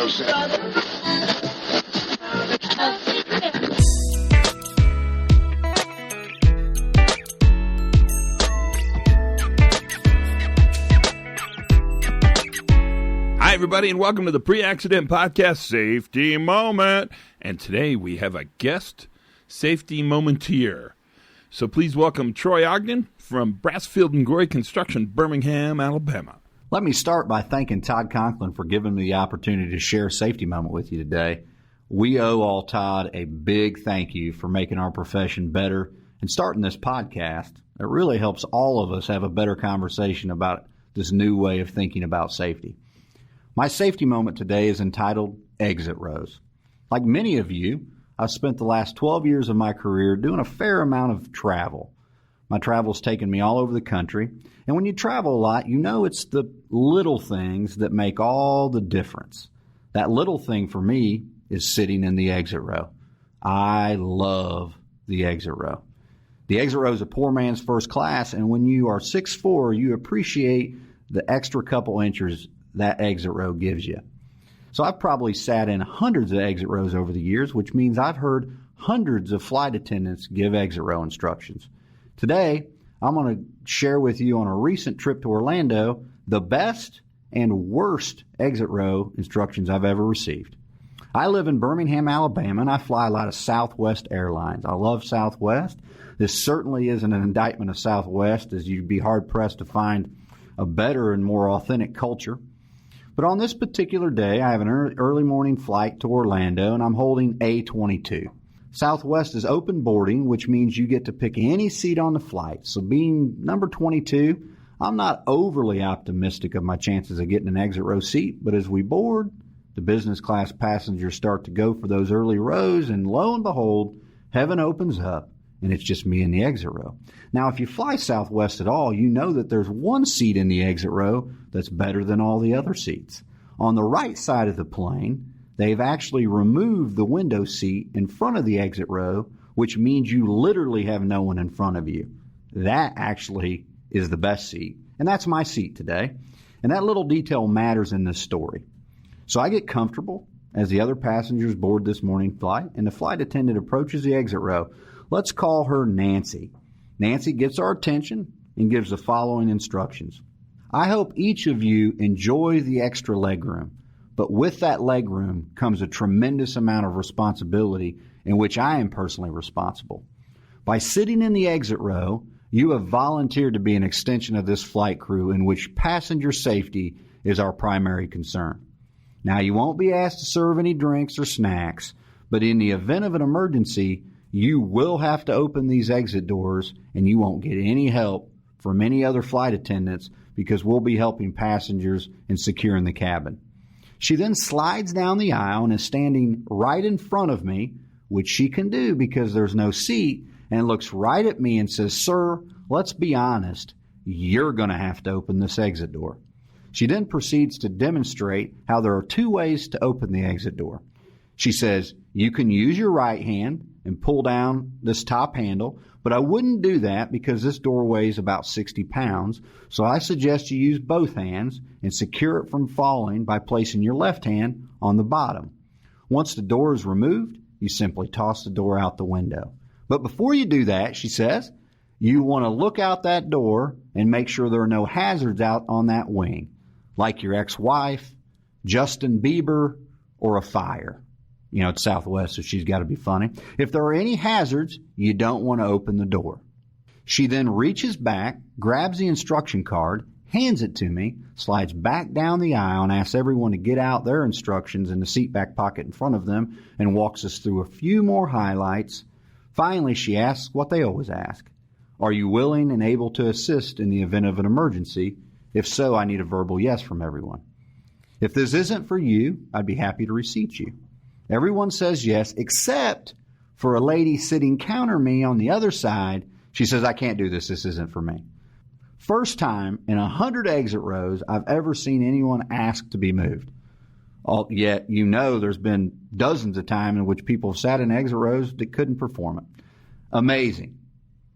Hi, everybody, and welcome to the Pre-Accident Podcast Safety Moment. And today we have a guest safety momenteer. So please welcome Troy Ogden from Brasfield Gorrie Construction, Birmingham, Alabama. Let me start by thanking Todd Conklin for giving me the opportunity to share a safety moment with you today. We owe all Todd a big thank you for making our profession better and starting this podcast. It really helps all of us have a better conversation about this new way of thinking about safety. My safety moment today is entitled Exit Rows. Like many of you, I've spent the last 12 years of my career doing a fair amount of travel. My travel's taken me all over the country, and when you travel a lot, you know it's the little things that make all the difference. That little thing for me is sitting in the exit row. I love the exit row. The exit row is a poor man's first class, and when you are 6'4", you appreciate the extra couple inches that exit row gives you. So I've probably sat in hundreds of exit rows over the years, which means I've heard hundreds of flight attendants give exit row instructions. Today, I'm going to share with you on a recent trip to Orlando the best and worst exit row instructions I've ever received. I live in Birmingham, Alabama, and I fly a lot of Southwest Airlines. I love Southwest. This certainly isn't an indictment of Southwest, as you'd be hard-pressed to find a better and more authentic culture. But on this particular day, I have an early morning flight to Orlando, and I'm holding A22. Southwest is open boarding, which means you get to pick any seat on the flight. So being number 22, I'm not overly optimistic of my chances of getting an exit row seat, but as we board, the business class passengers start to go for those early rows, and lo and behold, heaven opens up, and it's just me in the exit row. Now, if you fly Southwest at all, you know that there's one seat in the exit row that's better than all the other seats. On the right side of the plane, they've actually removed the window seat in front of the exit row, which means you literally have no one in front of you. That actually is the best seat, and that's my seat today. And that little detail matters in this story. So I get comfortable as the other passengers board this morning flight, and the flight attendant approaches the exit row. Let's call her Nancy. Nancy gets our attention and gives the following instructions. I hope each of you enjoy the extra legroom, but with that legroom comes a tremendous amount of responsibility in which I am personally responsible. By sitting in the exit row, you have volunteered to be an extension of this flight crew in which passenger safety is our primary concern. Now, you won't be asked to serve any drinks or snacks, but in the event of an emergency, you will have to open these exit doors, and you won't get any help from any other flight attendants because we'll be helping passengers and securing the cabin. She then slides down the aisle and is standing right in front of me, which she can do because there's no seat, and looks right at me and says, "Sir, let's be honest, you're going to have to open this exit door." She then proceeds to demonstrate how there are two ways to open the exit door. She says, "You can use your right hand and pull down this top handle, but I wouldn't do that because this door weighs about 60 pounds, so I suggest you use both hands and secure it from falling by placing your left hand on the bottom. Once the door is removed, you simply toss the door out the window. But before you do that," she says, "you want to look out that door and make sure there are no hazards out on that wing, like your ex-wife, Justin Bieber, or a fire." You know, it's Southwest, so she's got to be funny. "If there are any hazards, you don't want to open the door." She then reaches back, grabs the instruction card, hands it to me, slides back down the aisle, and asks everyone to get out their instructions in the seat back pocket in front of them, and walks us through a few more highlights. Finally, she asks what they always ask. "Are you willing and able to assist in the event of an emergency? If so, I need a verbal yes from everyone. If this isn't for you, I'd be happy to reseat you." Everyone says yes, except for a lady sitting counter me on the other side. She says, "I can't do this. This isn't for me." First time in 100 exit rows I've ever seen anyone ask to be moved. Yet, you know, there's been dozens of times in which people have sat in exit rows that couldn't perform it. Amazing.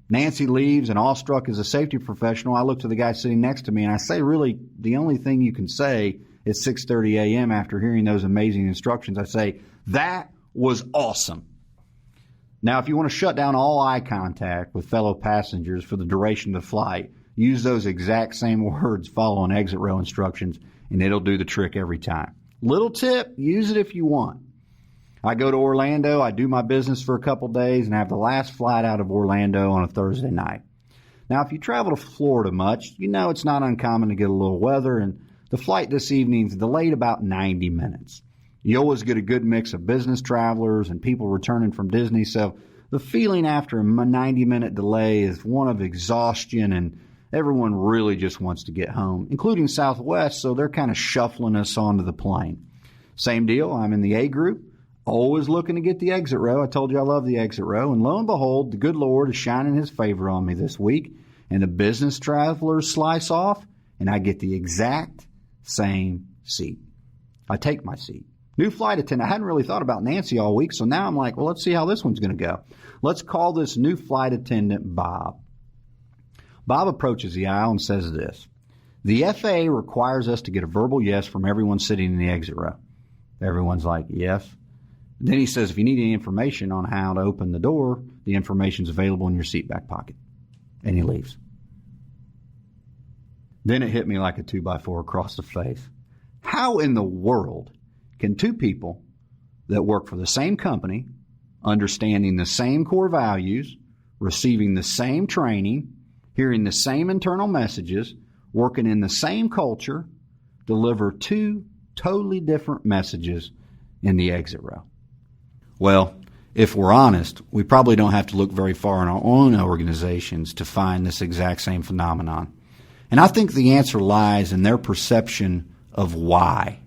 Nancy leaves, and awestruck as a safety professional, I look to the guy sitting next to me and I say, really, the only thing you can say at 6:30 a.m. after hearing those amazing instructions. I say, that was awesome. Now, if you want to shut down all eye contact with fellow passengers for the duration of the flight, use those exact same words following exit row instructions, and it'll do the trick every time. Little tip, use it if you want. I go to Orlando, I do my business for a couple days, and I have the last flight out of Orlando on a Thursday night. Now, if you travel to Florida much, you know it's not uncommon to get a little weather, and the flight this evening is delayed about 90 minutes. You always get a good mix of business travelers and people returning from Disney, so the feeling after a 90-minute delay is one of exhaustion, and everyone really just wants to get home, including Southwest, so they're kind of shuffling us onto the plane. Same deal, I'm in the A group, always looking to get the exit row. I told you I love the exit row, and lo and behold, the good Lord is shining his favor on me this week, and the business travelers slice off, and I get the exact same seat. I take my seat. New flight attendant. I hadn't really thought about Nancy all week, so now I'm like, well, let's see how this one's going to go. Let's call this new flight attendant Bob. Bob approaches the aisle and says this: the FAA requires us to get a verbal yes from everyone sitting in the exit row. Everyone's like, yes. Then he says, if you need any information on how to open the door, the information's available in your seat back pocket. And he leaves. Then it hit me like a 2x4 across the face. How in the world can two people that work for the same company, understanding the same core values, receiving the same training, hearing the same internal messages, working in the same culture, deliver two totally different messages in the exit row? Well, if we're honest, we probably don't have to look very far in our own organizations to find this exact same phenomenon. And I think the answer lies in their perception of why.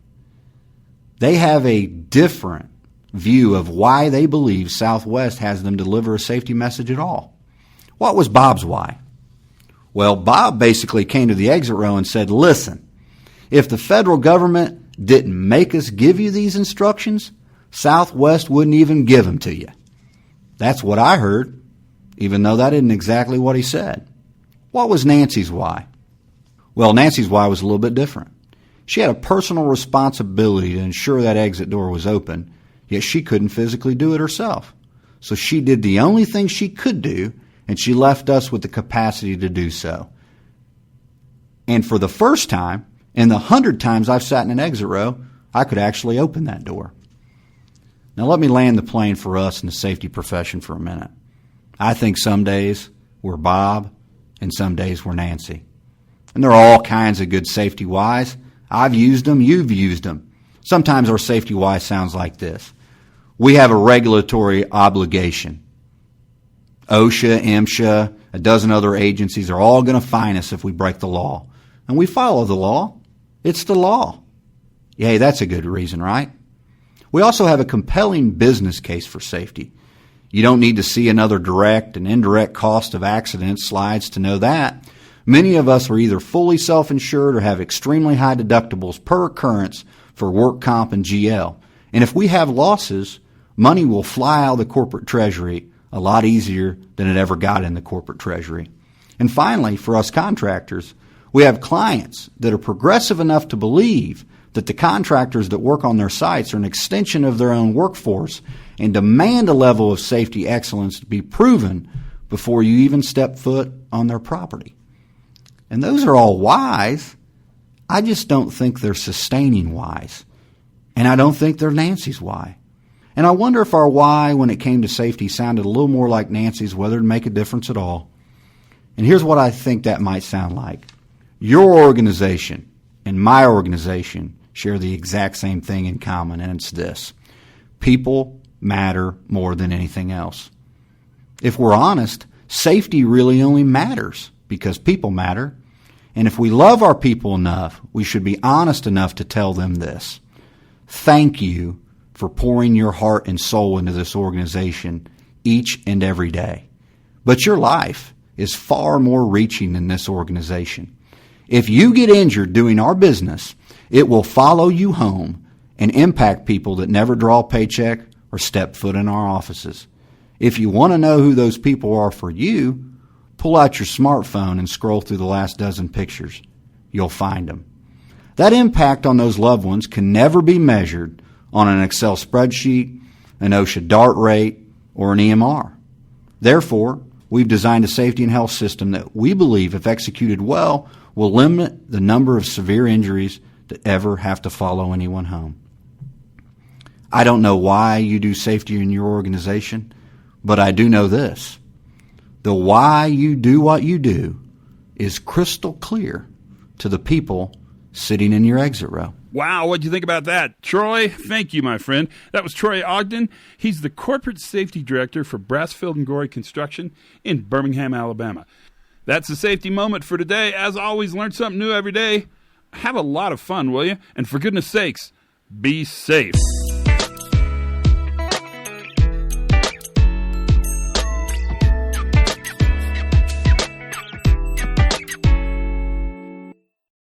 They have a different view of why they believe Southwest has them deliver a safety message at all. What was Bob's why? Well, Bob basically came to the exit row and said, listen, if the federal government didn't make us give you these instructions, Southwest wouldn't even give them to you. That's what I heard, even though that isn't exactly what he said. What was Nancy's why? Well, Nancy's why was a little bit different. She had a personal responsibility to ensure that exit door was open, yet she couldn't physically do it herself. So she did the only thing she could do, and she left us with the capacity to do so. And for the first time, in the 100 times I've sat in an exit row, I could actually open that door. Now let me land the plane for us in the safety profession for a minute. I think some days we're Bob, and some days we're Nancy. And there are all kinds of good safety whys. I've used them, you've used them. Sometimes our safety why sounds like this: we have a regulatory obligation. OSHA, MSHA, a dozen other agencies are all going to fine us if we break the law. And we follow the law. It's the law. Yay, that's a good reason, right? We also have a compelling business case for safety. You don't need to see another direct and indirect cost of accident slides to know that. Many of us are either fully self-insured or have extremely high deductibles per occurrence for work comp and GL. And if we have losses, money will fly out of the corporate treasury a lot easier than it ever got in the corporate treasury. And finally, for us contractors, we have clients that are progressive enough to believe that the contractors that work on their sites are an extension of their own workforce and demand a level of safety excellence to be proven before you even step foot on their property. And those are all whys. I just don't think they're sustaining whys. And I don't think they're Nancy's why. And I wonder if our why when it came to safety sounded a little more like Nancy's, whether it'd make a difference at all. And here's what I think that might sound like. Your organization and my organization share the exact same thing in common, and it's this: people matter more than anything else. If we're honest, safety really only matters because people matter. And if we love our people enough, we should be honest enough to tell them this: thank you for pouring your heart and soul into this organization each and every day. But your life is far more reaching than this organization. If you get injured doing our business, it will follow you home and impact people that never draw a paycheck or step foot in our offices. If you want to know who those people are for you, pull out your smartphone and scroll through the last dozen pictures. You'll find them. That impact on those loved ones can never be measured on an Excel spreadsheet, an OSHA DART rate, or an EMR. Therefore, we've designed a safety and health system that we believe, if executed well, will limit the number of severe injuries that ever have to follow anyone home. I don't know why you do safety in your organization, but I do know this. The why you do what you do is crystal clear to the people sitting in your exit row. Wow, what'd you think about that? Troy, thank you, my friend. That was Troy Ogden. He's the Corporate Safety Director for Brasfield Gorrie Construction in Birmingham, Alabama. That's the safety moment for today. As always, learn something new every day. Have a lot of fun, will you? And for goodness sakes, be safe.